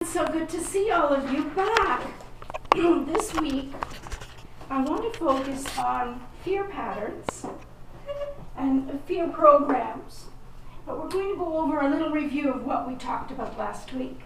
It's so good to see all of you back. This week, I want to focus on fear patterns and fear programs. But we're going to go over a little review of what we talked about last week.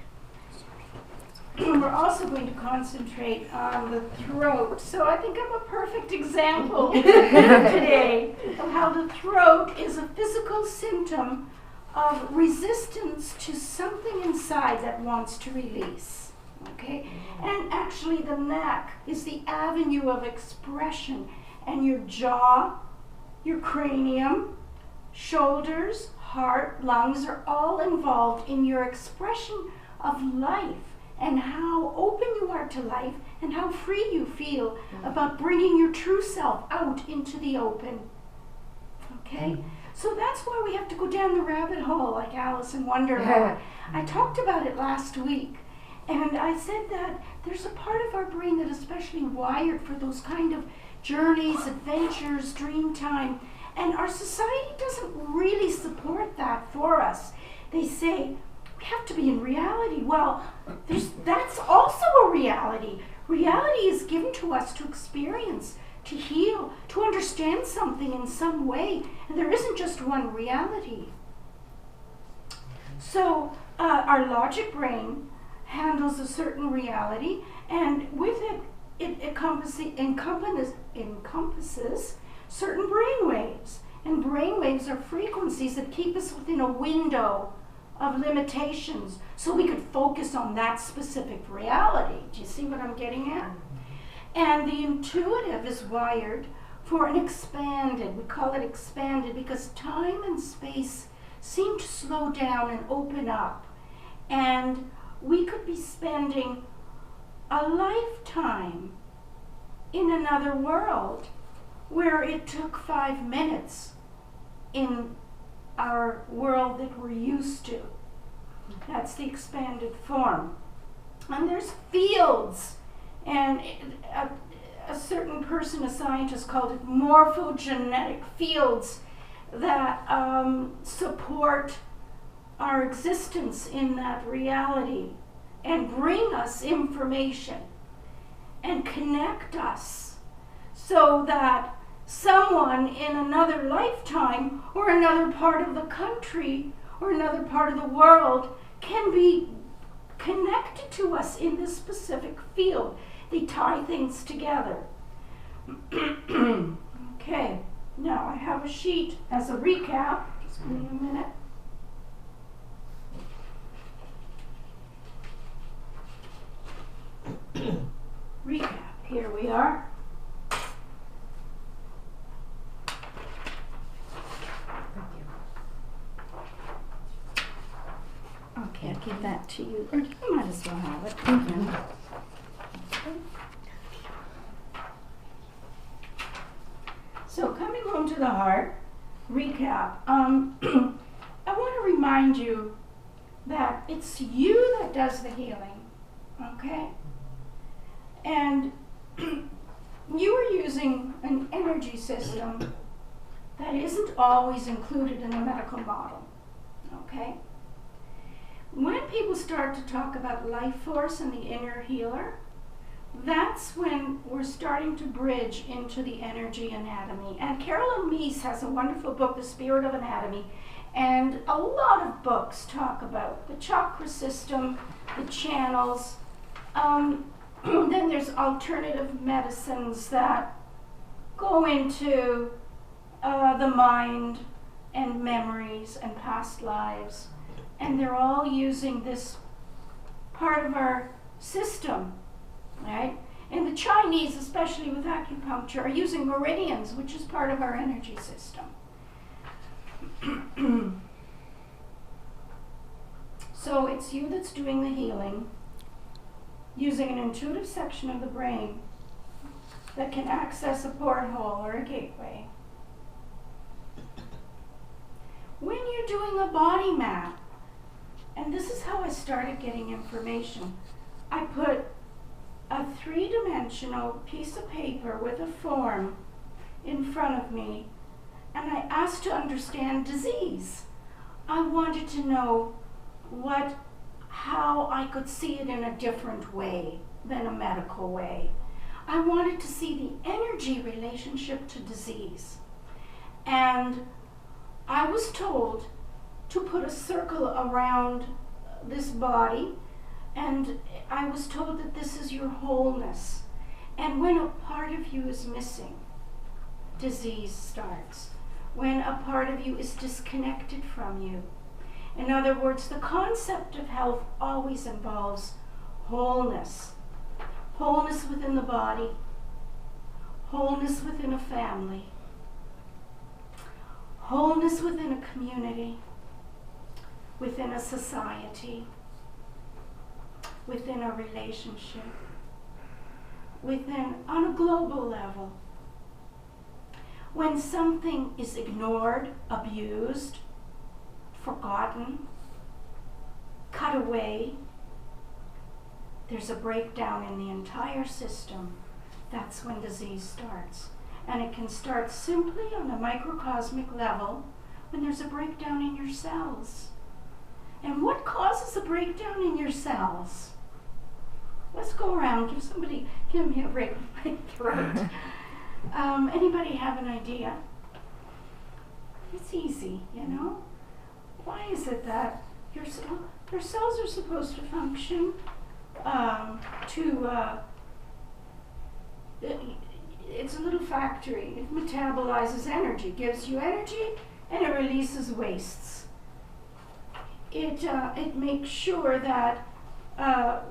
We're also going to concentrate on the throat. So I think I'm a perfect example today of how the throat is a physical symptom of resistance to something inside that wants to release. Okay? And actually the neck is the avenue of expression, and your jaw, your cranium, shoulders, heart, lungs are all involved in your expression of life and how open you are to life and how free you feel about bringing your true self out into the open. Okay? So that's why we have to go down the rabbit hole like Alice in Wonderland. I talked about it last week, and I said that there's a part of our brain that is especially wired for those kind of journeys, adventures, dream time, and our society doesn't really support that for us. They say, we have to be in reality. Well, that's also a reality. Reality is given to us to experience, to heal, to understand something in some way. And there isn't just one reality. So our logic brain handles a certain reality, and with it encompasses certain brain waves. And brain waves are frequencies that keep us within a window of limitations so we could focus on that specific reality. Do you see what I'm getting at? And the intuitive is wired for an expanded, we call it expanded because time and space seem to slow down and open up. And we could be spending a lifetime in another world where it took 5 minutes in our world that we're used to. That's the expanded form. And there's fields. And a certain person, a scientist, called it morphogenetic fields that support our existence in that reality and bring us information and connect us so that someone in another lifetime or another part of the country or another part of the world can be connected to us in this specific field. They tie things together. Okay, now I have a sheet as a recap. Just give me a minute. Recap, here we are. Okay, I'll give that to you. Or you might as well have it. Thank you. So coming home to the heart, recap. I want to remind you that it's you that does the healing, okay? And you are using an energy system that isn't always included in the medical model, okay? When people start to talk about life force and the inner healer, that's when we're starting to bridge into the energy anatomy. And Carolyn Meese has a wonderful book, The Spirit of Anatomy, and a lot of books talk about the chakra system, the channels. Then there's alternative medicines that go into the mind and memories and past lives. And they're all using this part of our system, right? And the Chinese, especially with acupuncture, are using meridians, which is part of our energy system. So it's you that's doing the healing, using an intuitive section of the brain that can access a porthole or a gateway. When you're doing a body map, and this is how I started getting information, I put a 3-dimensional piece of paper with a form in front of me, and I asked to understand disease. I wanted to know how I could see it in a different way than a medical way. I wanted to see the energy relationship to disease. And I was told to put a circle around this body, and I was told that this is your wholeness. And when a part of you is missing, disease starts. When a part of you is disconnected from you. In other words, the concept of health always involves wholeness. Wholeness within the body, wholeness within a family, wholeness within a community, within a society, within a relationship, on a global level. When something is ignored, abused, forgotten, cut away, there's a breakdown in the entire system. That's when disease starts. And it can start simply on a microcosmic level when there's a breakdown in your cells. And what causes a breakdown in your cells? Let's go around. Give me a break with my throat. Anybody have an idea? It's easy, you know? Why is it that your cells are supposed to function it's a little factory. It metabolizes energy, gives you energy, and it releases wastes. It makes sure that it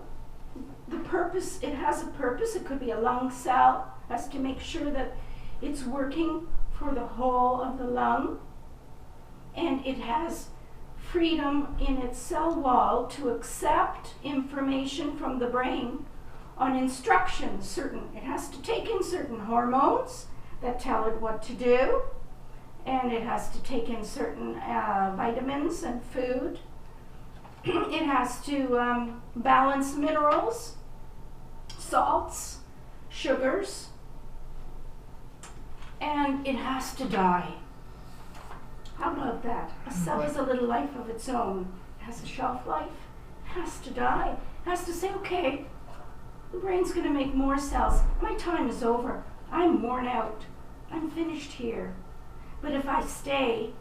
has a purpose. It could be a lung cell, has to make sure that it's working for the whole of the lung, and it has freedom in its cell wall to accept information from the brain on instructions. It has to take in certain hormones that tell it what to do, and it has to take in certain vitamins and food. It has to balance minerals, salts, sugars, and it has to die. How about that? A cell is a little life of its own. It has a shelf life. It has to die. It has to say, okay, the brain's going to make more cells. My time is over. I'm worn out. I'm finished here. But if I stay,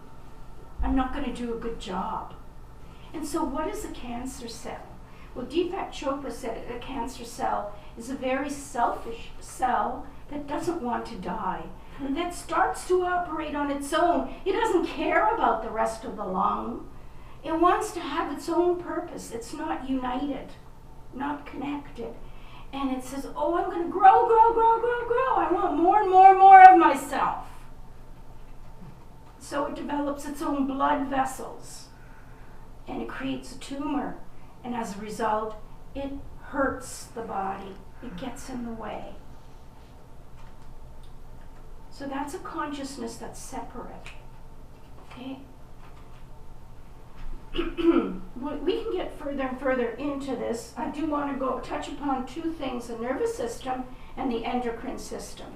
I'm not going to do a good job. And so what is a cancer cell? Well, Deepak Chopra said a cancer cell is a very selfish cell that doesn't want to die. And that starts to operate on its own. It doesn't care about the rest of the lung. It wants to have its own purpose. It's not united, not connected. And it says, oh, I'm going to grow, grow, grow, grow, grow. I want more and more and more of myself. So it develops its own blood vessels. And it creates a tumor. And as a result, it hurts the body. It gets in the way. So that's a consciousness that's separate. Okay? We can get further and further into this. I do want to touch upon two things, the nervous system and the endocrine system.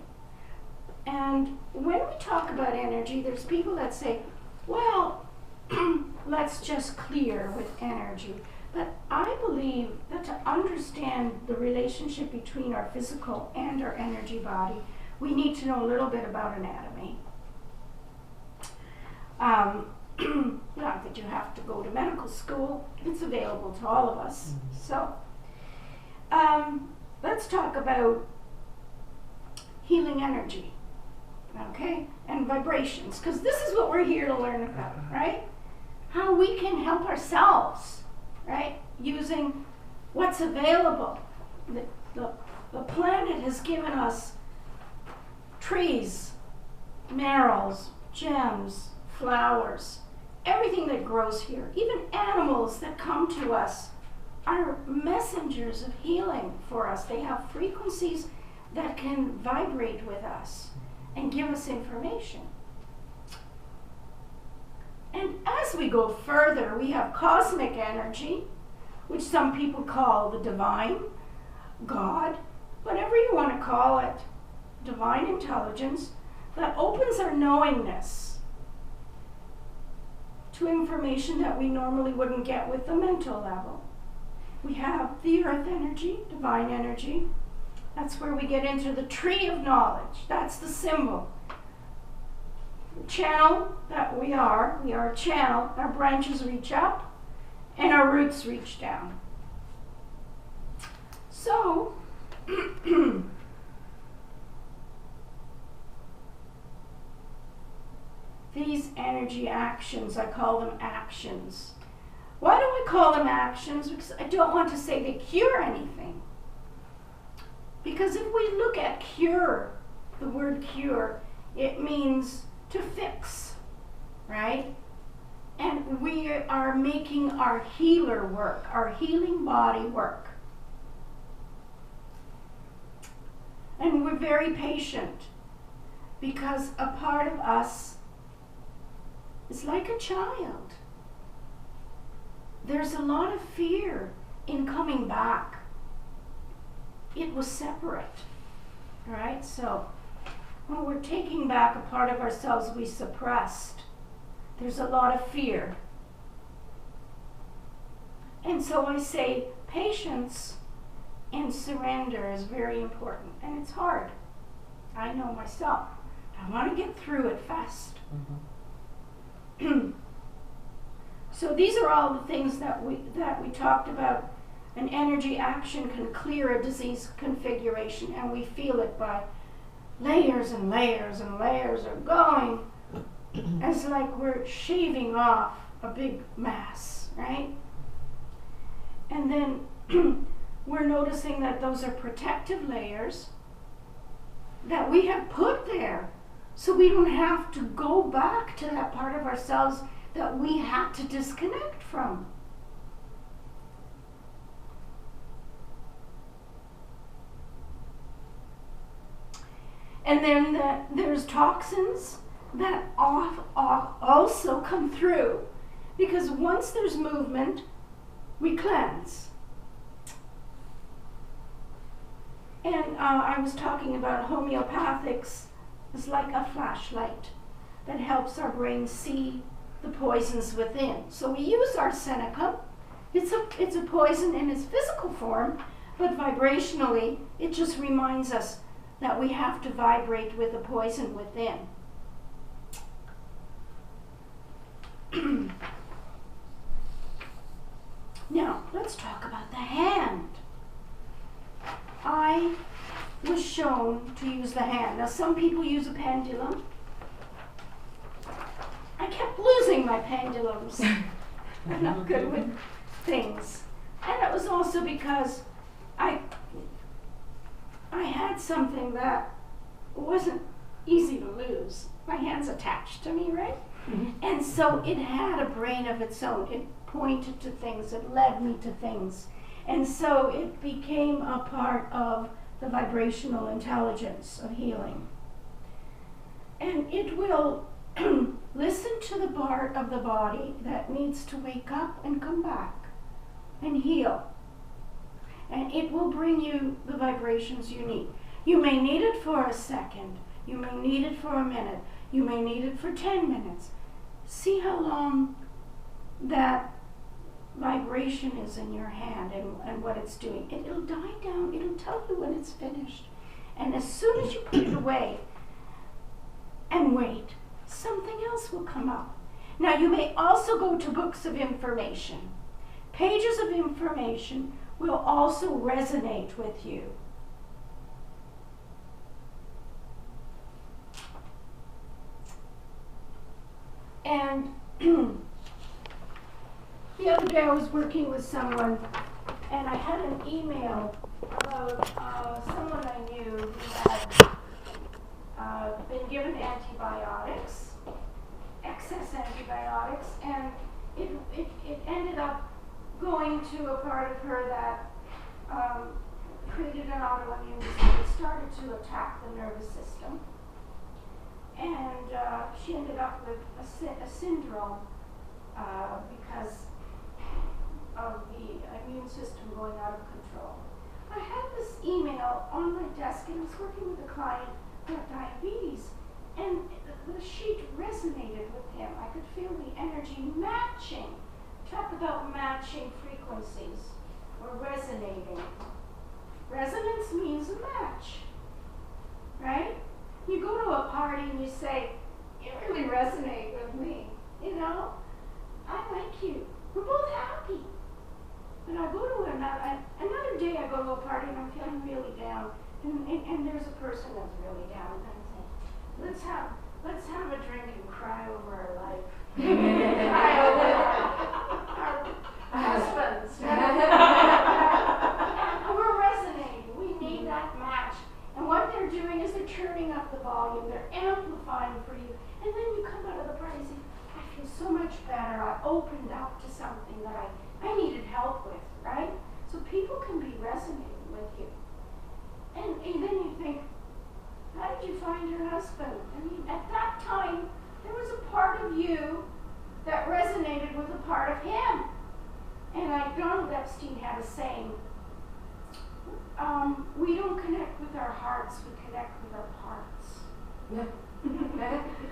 And when we talk about energy, there's people that say, well, let's just clear with energy. But I believe that to understand the relationship between our physical and our energy body, we need to know a little bit about anatomy. Not that you have to go to medical school. It's available to all of us. So let's talk about healing energy, okay, and vibrations, because this is what we're here to learn about, right? How we can help ourselves, right, using what's available. The planet has given us trees, minerals, gems, flowers, everything that grows here, even animals that come to us are messengers of healing for us. They have frequencies that can vibrate with us and give us information. And as we go further, we have cosmic energy, which some people call the divine, God, whatever you want to call it, divine intelligence, that opens our knowingness to information that we normally wouldn't get with the mental level. We have the earth energy, divine energy. That's where we get into the tree of knowledge. That's the symbol. The channel that we are a channel. Our branches reach up and our roots reach down. So, these energy actions, I call them actions. Why do I call them actions? Because I don't want to say they cure anything. Because if we look at cure, the word cure, it means to fix, right? And we are making our healer work, our healing body work. And we're very patient because a part of us is like a child. There's a lot of fear in coming back. It was separate, right? So when we're taking back a part of ourselves we suppressed, there's a lot of fear. And so I say patience and surrender is very important. And it's hard. I know myself. I want to get through it fast. Mm-hmm. So these are all the things that we talked about. An energy action can clear a disease configuration, and we feel it by layers and layers and layers are going as like we're shaving off a big mass, right? And then we're noticing that those are protective layers that we have put there so we don't have to go back to that part of ourselves that we had to disconnect from. And then there's toxins that also come through, because once there's movement, we cleanse. And I was talking about homeopathics is like a flashlight that helps our brain see the poisons within. So we use arsenicum. It's a poison in its physical form, but vibrationally, it just reminds us that we have to vibrate with the poison within. Now, let's talk about the hand. I was shown to use the hand. Now, some people use a pendulum. I kept losing my pendulums. I'm not good with things. And it was also because I had something that wasn't easy to lose. My hand's attached to me, right? Mm-hmm. And so it had a brain of its own. It pointed to things. It led me to things. And so it became a part of the vibrational intelligence of healing. And it will listen to the part of the body that needs to wake up and come back and heal. And it will bring you the vibrations you need. You may need it for a second. You may need it for a minute. You may need it for 10 minutes. See how long that vibration is in your hand and what it's doing. It'll die down. It'll tell you when it's finished. And as soon as you put it away and wait, something else will come up. Now, you may also go to books of information. Pages of information will also resonate with you. And the other day I was working with someone, and I had an email about someone I knew who had been given antibiotics, excess antibiotics, and it ended up going to a part of her that created an autoimmune disease. It started to attack the nervous system. And she ended up with a syndrome because of the immune system going out of control. I had this email on my desk, and I was working with a client who had diabetes, and the sheet resonated with him. I could feel the energy matching. Talk about matching frequencies or resonating. Resonance means a match, right? You go to a party and you say, you really resonate with me, you know? I like you. We're both happy. And I go to another day I go to a party and I'm feeling really down. And there's a person that's really down. And I say, let's have a drink and cry over our life. Cry over our husbands. And we're resonating. We need that match. And what they're doing is they're turning up the volume. They're amplifying for you. And then you come out of the party and say, I feel so much better. I opened up to something that I needed help with, right? So people can be resonating with you. And then you think, how did you find your husband? I mean, at that time, there was a part of you that resonated with a part of him. And Donald Epstein had a saying, we don't connect with our hearts, we connect with our parts.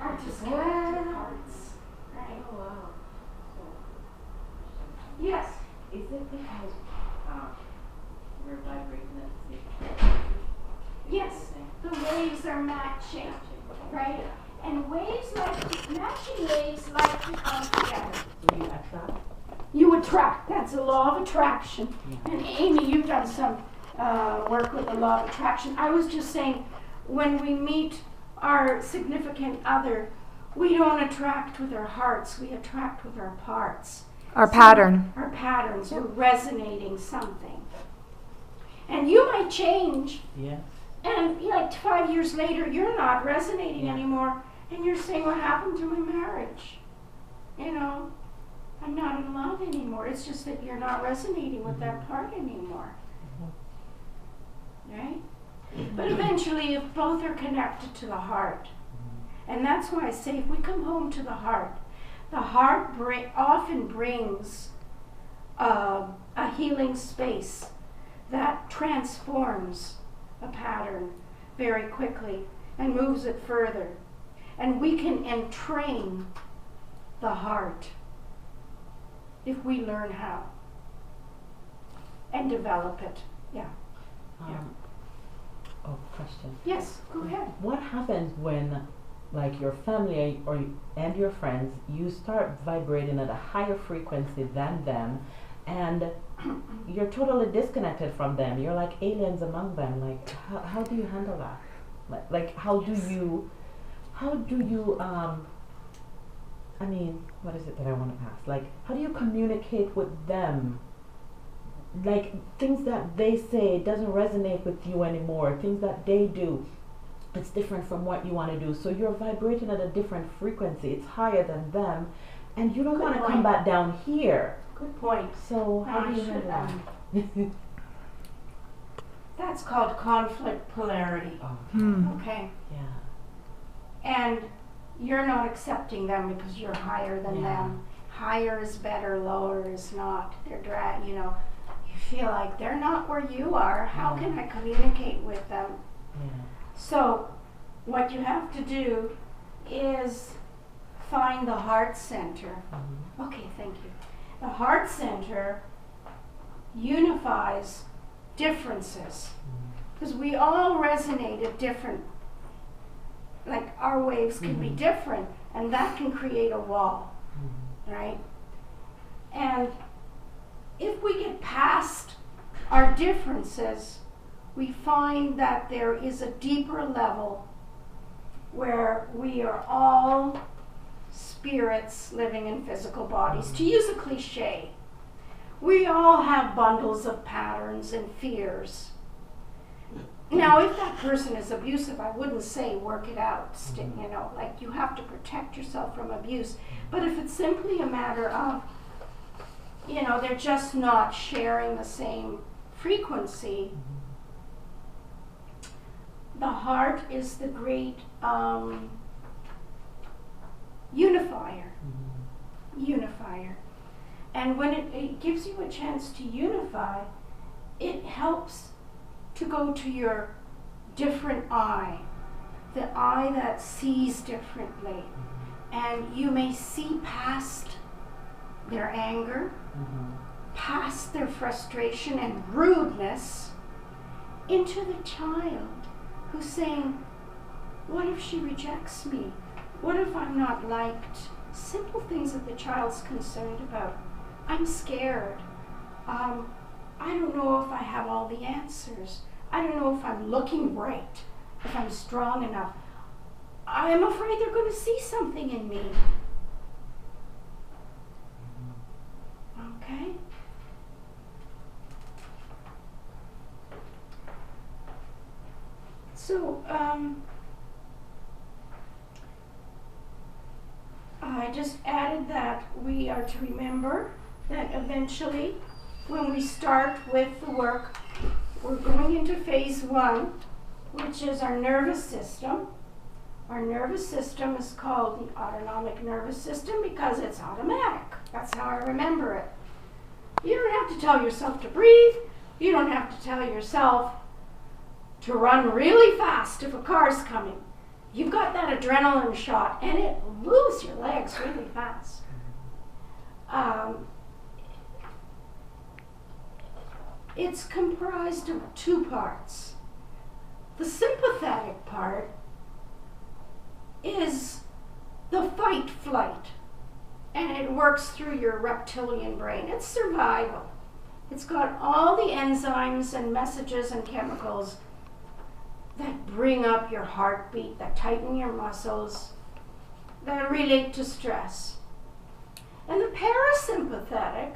Our disconnected hearts. Right? Oh, wow. Yes. Is it because we're vibrating at the same? Yes. The waves are matching, right? And matching waves like to come together. So you attract? You attract. That's a law of attraction. Yeah. And Amy, you've done some work with the law of attraction. I was just saying, when we meet our significant other, we don't attract with our hearts, we attract with our parts. Our pattern. Our patterns. We're resonating something. And you might change. Yeah. And like 5 years later, you're not resonating anymore. And you're saying, what happened to my marriage? You know, I'm not in love anymore. It's just that you're not resonating with that part anymore. Right? But eventually, if both are connected to the heart, and that's why I say if we come home to the heart often brings a healing space that transforms a pattern very quickly and moves it further. And we can entrain the heart if we learn how and develop it. Yeah. Oh, question. Yes, go ahead. What happens when, like, your family and your friends, you start vibrating at a higher frequency than them, and you're totally disconnected from them? You're like aliens among them. Like, how do you handle that? Like how do you? I mean, what is it that I want to ask? Like, how do you communicate with them? Like, things that they say doesn't resonate with you anymore. Things that they do, it's different from what you want to do. So you're vibrating at a different frequency. It's higher than them, and you don't want to come back down here. Good point. So how do you handle that? That's called conflict polarity. Okay. Yeah. And you're not accepting them because you're higher than them. Higher is better, lower is not. They're you feel like they're not where you are. How can I communicate with them? Yeah. So what you have to do is find the heart center. Okay, thank you. The heart center unifies differences because we all resonate at different, like our waves can be different, and that can create a wall, right? And if we get past our differences, we find that there is a deeper level where we are all spirits living in physical bodies. To use a cliche, we all have bundles of patterns and fears. Now, if that person is abusive, I wouldn't say work it out, like you have to protect yourself from abuse. But if it's simply a matter of, they're just not sharing the same frequency, the heart is the great unifier. And when it gives you a chance to unify, it helps to go to your different eye, the eye that sees differently. And you may see past their anger, past their frustration and rudeness into the child who's saying, what if she rejects me? What if I'm not liked? Simple things that the child's concerned about. I'm scared. I don't know if I have all the answers. I don't know if I'm looking right, if I'm strong enough. I'm afraid they're going to see something in me. Okay? So, I just added that we are to remember that eventually, when we start with the work, we're going into phase 1, which is our nervous system. Our nervous system is called the autonomic nervous system because it's automatic. That's how I remember it. You don't have to tell yourself to breathe. You don't have to tell yourself to run really fast if a car's coming. You've got that adrenaline shot and it moves your legs really fast. It's comprised of 2 parts. The sympathetic part is the fight flight, and it works through your reptilian brain. It's survival. It's got all the enzymes and messages and chemicals that bring up your heartbeat, that tighten your muscles, that relate to stress. And the parasympathetic,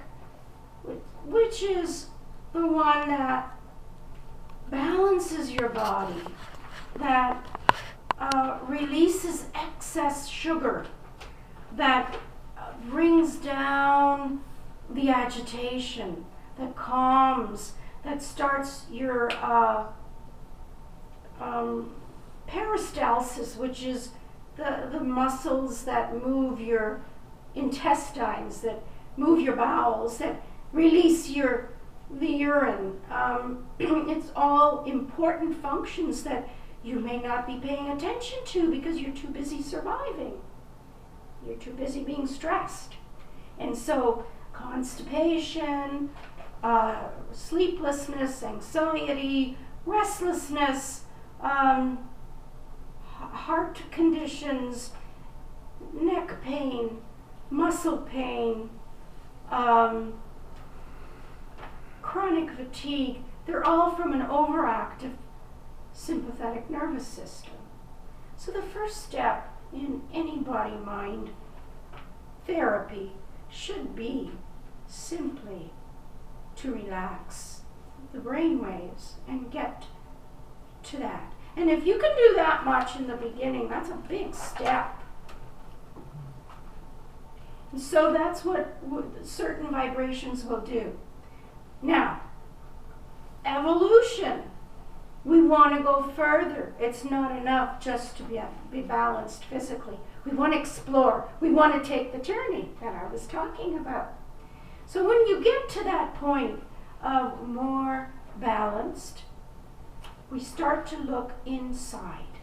which is the one that balances your body, that releases excess sugar, that brings down the agitation, that calms, that starts your peristalsis, which is the muscles that move your intestines, that move your bowels, that release the urine. It's all important functions that you may not be paying attention to because you're too busy surviving. You're too busy being stressed. And so constipation, sleeplessness, anxiety, restlessness, heart conditions, neck pain, muscle pain, chronic fatigue, they're all from an overactive sympathetic nervous system. So the first step in any body-mind therapy should be simply to relax the brain waves and get to that. And if you can do that much in the beginning, that's a big step. And so that's what certain vibrations will do. Now, evolution. We want to go further. It's not enough just to be balanced physically. We want to explore. We want to take the journey that I was talking about. So when you get to that point of more balanced, we start to look inside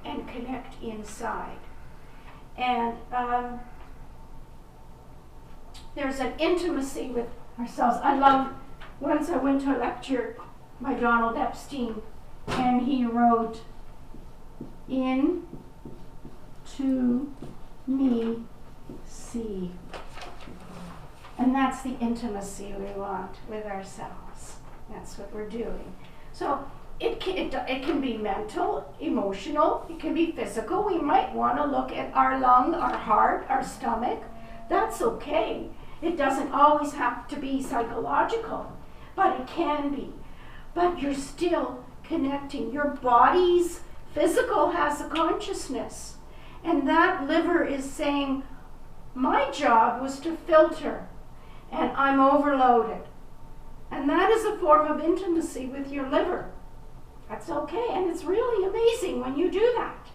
and connect inside. And there's an intimacy with ourselves. I love, once I went to a lecture by Donald Epstein, and he wrote, "In to me see." And that's the intimacy we want with ourselves. That's what we're doing. So it can be mental, emotional, it can be physical. We might want to look at our lung, our heart, our stomach. That's okay. It doesn't always have to be psychological, but it can be. But you're still connecting. Your body's physical has a consciousness. And that liver is saying, my job was to filter, and I'm overloaded. And that is a form of intimacy with your liver. That's okay, and it's really amazing when you do that.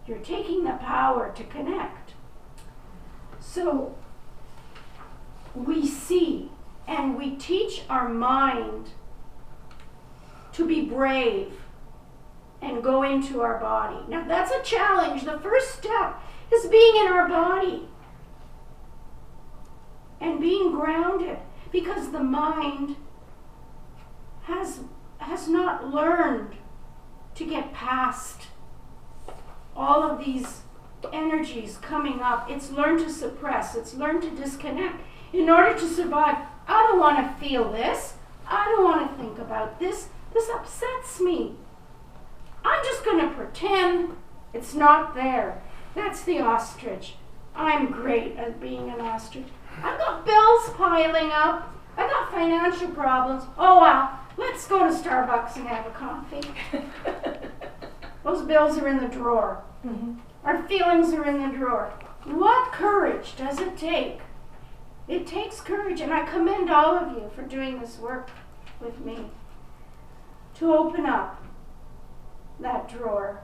You're taking the power to connect. So we see and we teach our mind to be brave and go into our body. Now that's a challenge. The first step is being in our body and being grounded. because the mind has not learned to get past all of these energies coming up. It's learned to suppress. It's learned to disconnect in order to survive. I don't want to feel this. I don't want to think about this. This upsets me. I'm just going to pretend it's not there. That's the ostrich. I'm great at being an ostrich. I've got bills piling up. I've got financial problems. Oh well, let's go to Starbucks and have a coffee. Those bills are in the drawer. Mm-hmm. Our feelings are in the drawer. What courage does it take? It takes courage, and I commend all of you for doing this work with me, to open up that drawer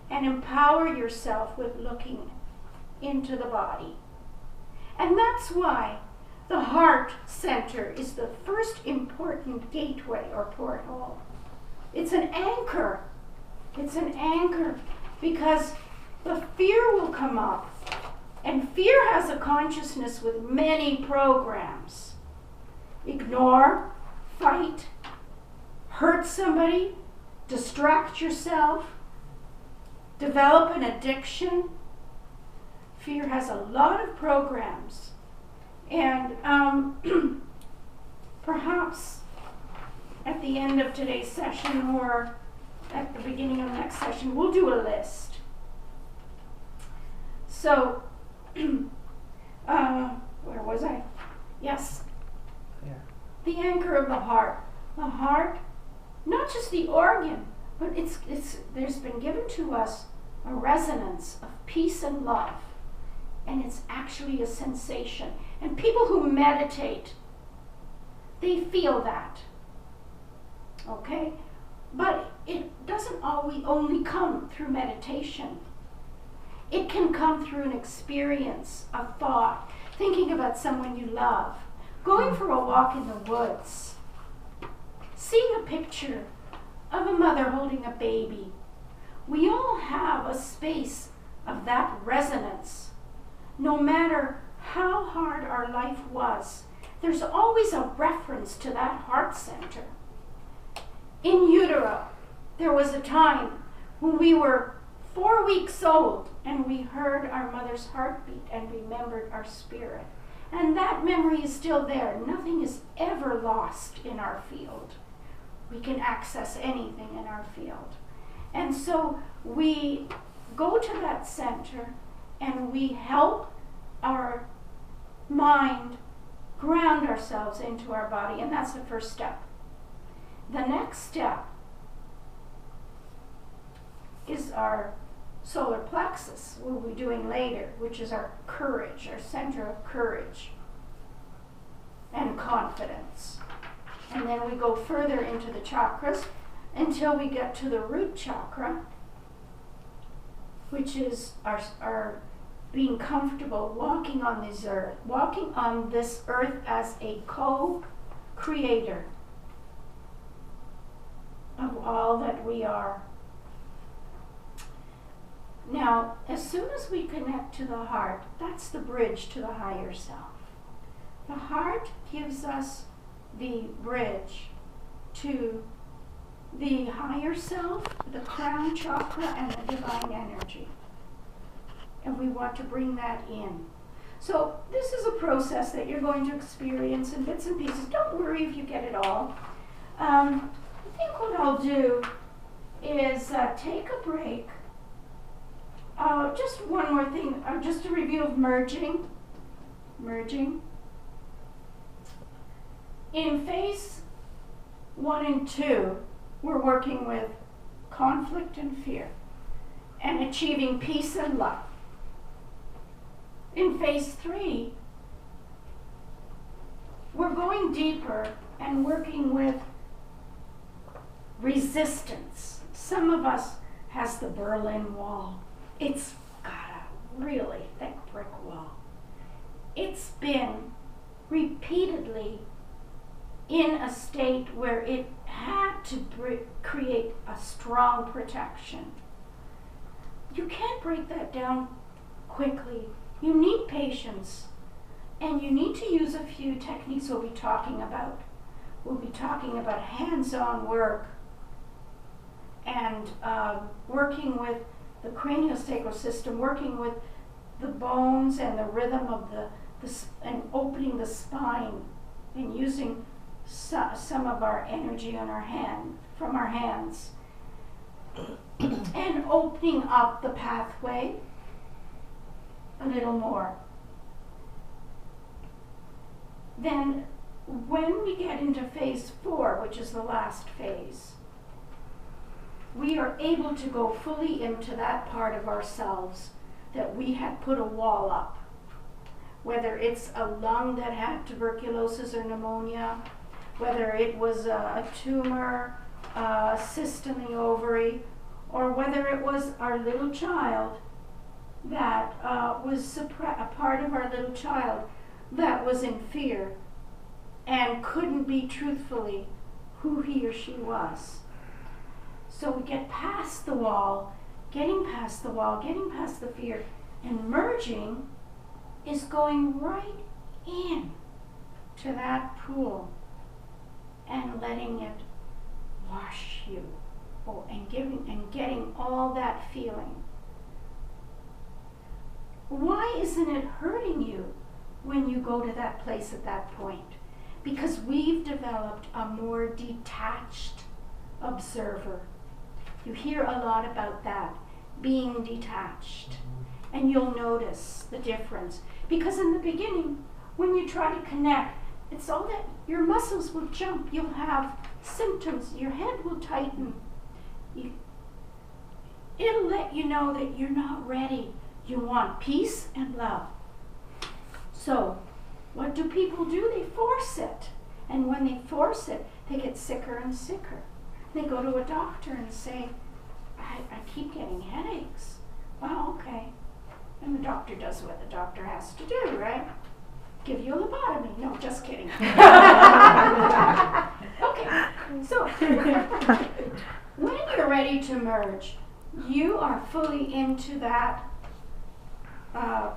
and empower yourself with looking into the body. And that's why the heart center is the first important gateway or porthole. It's an anchor. It's an anchor because the fear will come up. And fear has a consciousness with many programs. Ignore, fight, hurt somebody, distract yourself, develop an addiction. Fear has a lot of programs. And perhaps at the end of today's session or at the beginning of next session, we'll do a list. So, where was I? Yes. Fear. The anchor of the heart. The heart, not just the organ, but there's been given to us a resonance of peace and love. And it's actually a sensation. And people who meditate, they feel that. Okay? But it doesn't always only come through meditation. It can come through an experience, a thought, thinking about someone you love, going for a walk in the woods, seeing a picture of a mother holding a baby. We all have a space of that resonance. No matter how hard our life was, there's always a reference to that heart center. In utero, there was a time when we were 4 weeks old and we heard our mother's heartbeat and remembered our spirit. And that memory is still there. Nothing is ever lost in our field. We can access anything in our field. And so we go to that center and we help our mind ground ourselves into our body, and that's the first step. The next step is our solar plexus, we'll be doing later, which is our courage, our center of courage and confidence. And then we go further into the chakras until we get to the root chakra, which is our being comfortable walking on this earth as a co-creator of all that we are. Now, as soon as we connect to the heart, that's the bridge to the higher self. The heart gives us the bridge to the higher self, the crown chakra, and the divine energy. And we want to bring that in. So this is a process that you're going to experience in bits and pieces. Don't worry if you get it all. I think what I'll do is take a break. Just one more thing, just a review of merging. In phase 1 and 2, we're working with conflict and fear and achieving peace and love. In phase 3, we're going deeper and working with resistance. Some of us has the Berlin Wall. It's got a really thick brick wall. It's been repeatedly in a state where it had to create a strong protection. You can't break that down quickly. You need patience And you need to use a few techniques we'll be talking about. We'll be talking about hands-on work and working with the craniosacral system, working with the bones and the rhythm of and opening the spine and using some of our energy on from our hands and opening up the pathway a little more. Then when we get into phase 4, which is the last phase, we are able to go fully into that part of ourselves that we had put a wall up. Whether it's a lung that had tuberculosis or pneumonia, whether it was a tumor, a cyst in the ovary, or whether it was our little child that was a part of our little child that was in fear and couldn't be truthfully who he or she was. So we get past the wall, getting past the fear, and merging is going right in to that pool and letting it wash you, and getting all that feeling. Why isn't it hurting you when you go to that place at that point? Because we've developed a more detached observer. You hear a lot about that, being detached. And you'll notice the difference. Because in the beginning, when you try to connect, it's all that your muscles will jump. You'll have symptoms. Your head will tighten. It'll let you know that you're not ready. You want peace and love. So, what do people do? They force it. And when they force it, they get sicker and sicker. They go to a doctor and say, I keep getting headaches. Well, okay. And the doctor does what the doctor has to do, right? Give you a lobotomy. No, just kidding. Okay, so when you're ready to merge, you are fully into that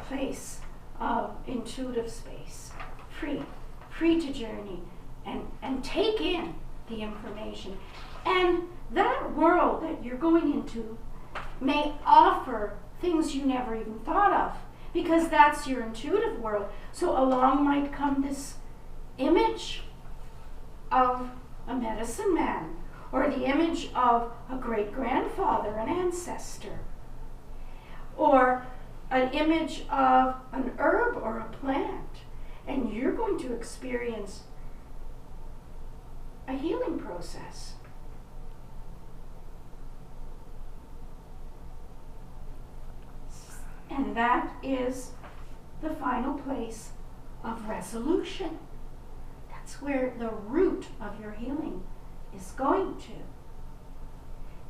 place of intuitive space, free to journey and take in the information. And that world that you're going into may offer things you never even thought of, because that's your intuitive world. So along might come this image of a medicine man, or the image of a great-grandfather, an ancestor, or an image of an herb or a plant, and you're going to experience a healing process. And that is the final place of resolution. That's where the root of your healing is going to.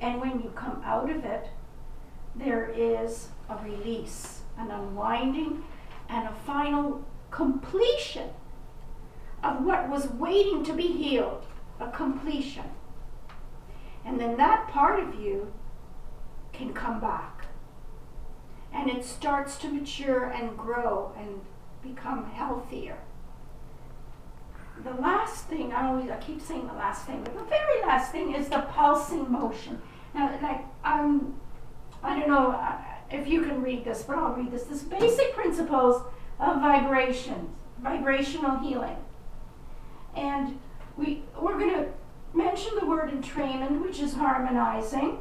And when you come out of it, there is a release, an unwinding, and a final completion of what was waiting to be healed, a completion. And then that part of you can come back. And it starts to mature and grow and become healthier. The last thing, I keep saying the last thing, but the very last thing is the pulsing motion. Now, I don't know if you can read this, but I'll read this. This basic principles of vibrations, vibrational healing. And we're going to mention the word entrainment, which is harmonizing.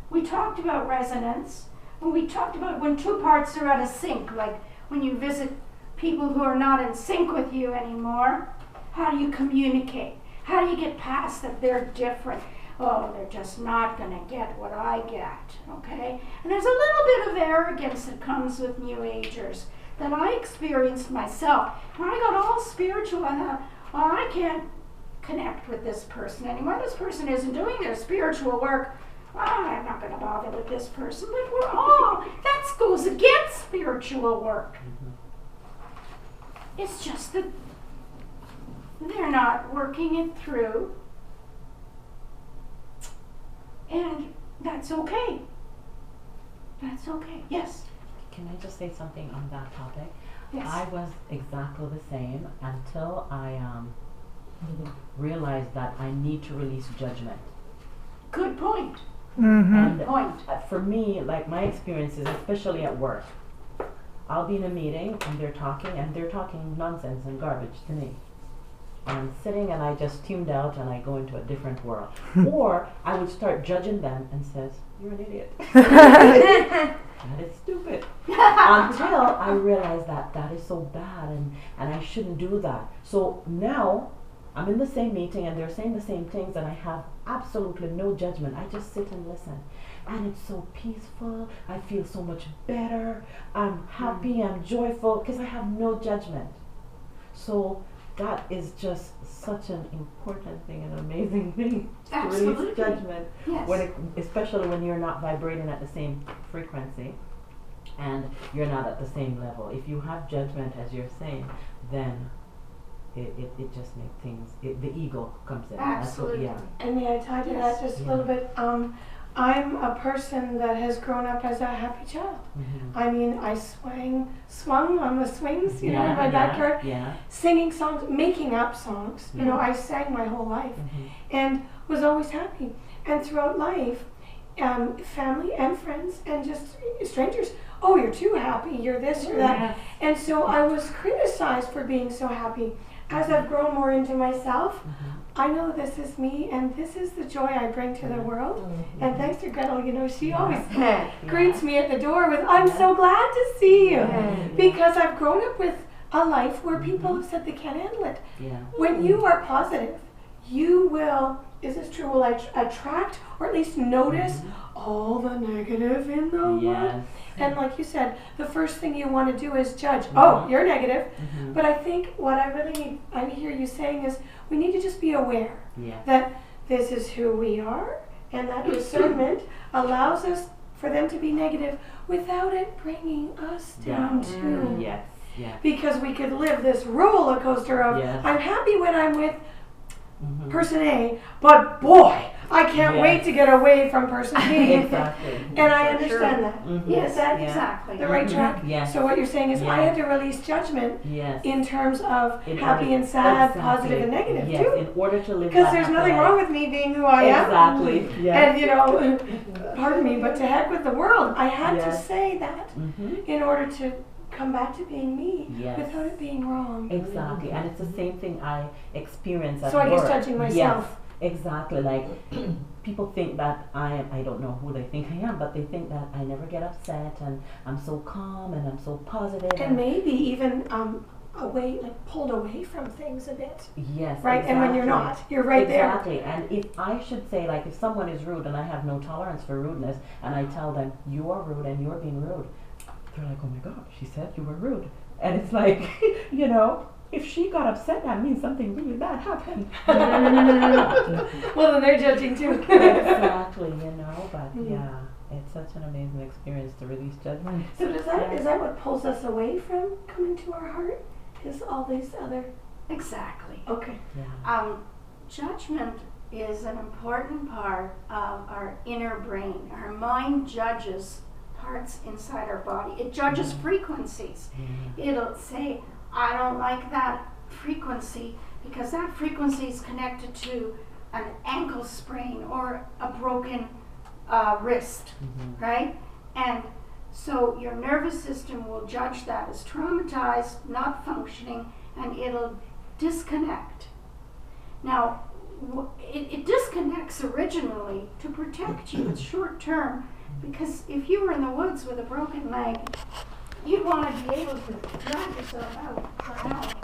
We talked about resonance. And we talked about when two parts are out of sync, like when you visit people who are not in sync with you anymore. How do you communicate? How do you get past that they're different? Oh, they're just not going to get what I get, okay? And there's a little bit of arrogance that comes with New Agers that I experienced myself. When I got all spiritual, I thought, well, I can't connect with this person anymore. This person isn't doing their spiritual work. I'm not going to bother with this person, but that goes against spiritual work. It's just that they're not working it through, and that's okay. That's okay. Yes? Can I just say something on that topic? Yes. I was exactly the same until I realized that I need to release judgment. Good point. And Point. for me, like my experiences, especially at work, I'll be in a meeting and they're talking nonsense and garbage to me. I'm sitting and I just tuned out and I go into a different world. Or I would start judging them and says, "You're an idiot." That is stupid. Until I realized that that is so bad and I shouldn't do that. So now I'm in the same meeting and they're saying the same things and I have absolutely no judgment. I just sit and listen. And it's so peaceful. I feel so much better. I'm happy, I'm joyful because I have no judgment. So that is just such an important thing, an amazing thing. Absolutely. To release judgment. Yes. Especially when you're not vibrating at the same frequency and you're not at the same level. If you have judgment, as you're saying, then it just makes things, the ego comes in. Absolutely. That's what, And may I tie to that just a little bit? I'm a person that has grown up as a happy child. Mm-hmm. I mean, I swung on the swings, in my backyard, singing songs, making up songs. You know, I sang my whole life and was always happy. And throughout life, family and friends and just strangers, "Oh, you're too happy, you're this, you're that." And so I was criticized for being so happy. As I've grown more into myself, I know this is me and this is the joy I bring to the world. And thanks to Grettal, she always greets me at the door with, "I'm so glad to see you." Because I've grown up with a life where people have said they can't handle it. When you are positive, you will, is this true, will attract or at least notice all the negative in the world. And like you said, the first thing you want to do is judge. Oh, you're negative. But I think what I hear you saying is we need to just be aware that this is who we are, and that discernment allows us for them to be negative without it bringing us down too. Because we could live this roller coaster of I'm happy when I'm with person A, but boy, I can't wait to get away from person B. Exactly. And I understand that. Yes, Is that exactly. the right track? So what you're saying is I had to release judgment in terms of happy and sad, positive and negative too. In order to live because there's nothing wrong with me being who I am. Exactly. And pardon me, but to heck with the world. I had to say that in order to come back to being me without it being wrong. Exactly. And it's the same thing I experience at so I work. guess judging myself. Exactly. Like people think that I don't know who they think I am, but they think that I never get upset and I'm so calm and I'm so positive. And maybe even pulled away from things a bit. Yes. Right? Exactly. And when you're not, you're right there. Exactly. And if I should say, like, if someone is rude and I have no tolerance for rudeness and I tell them, "You are rude and you're being rude," they're like, "Oh my God, she said you were rude." And it's like, if she got upset, that means something really bad happened. Well, then they're judging too. Exactly, but it's such an amazing experience to release judgment. So is that what pulls us away from coming to our heart? Is all these other... Exactly. Okay. Judgment is an important part of our inner brain. Our mind judges parts inside our body. It judges frequencies. It'll say, "I don't like that frequency because that frequency is connected to an ankle sprain or a broken wrist," right? And so your nervous system will judge that as traumatized, not functioning, and it'll disconnect. Now, it disconnects originally to protect you. It's short term, because if you were in the woods with a broken leg, you'd want to be able to drag yourself out for help.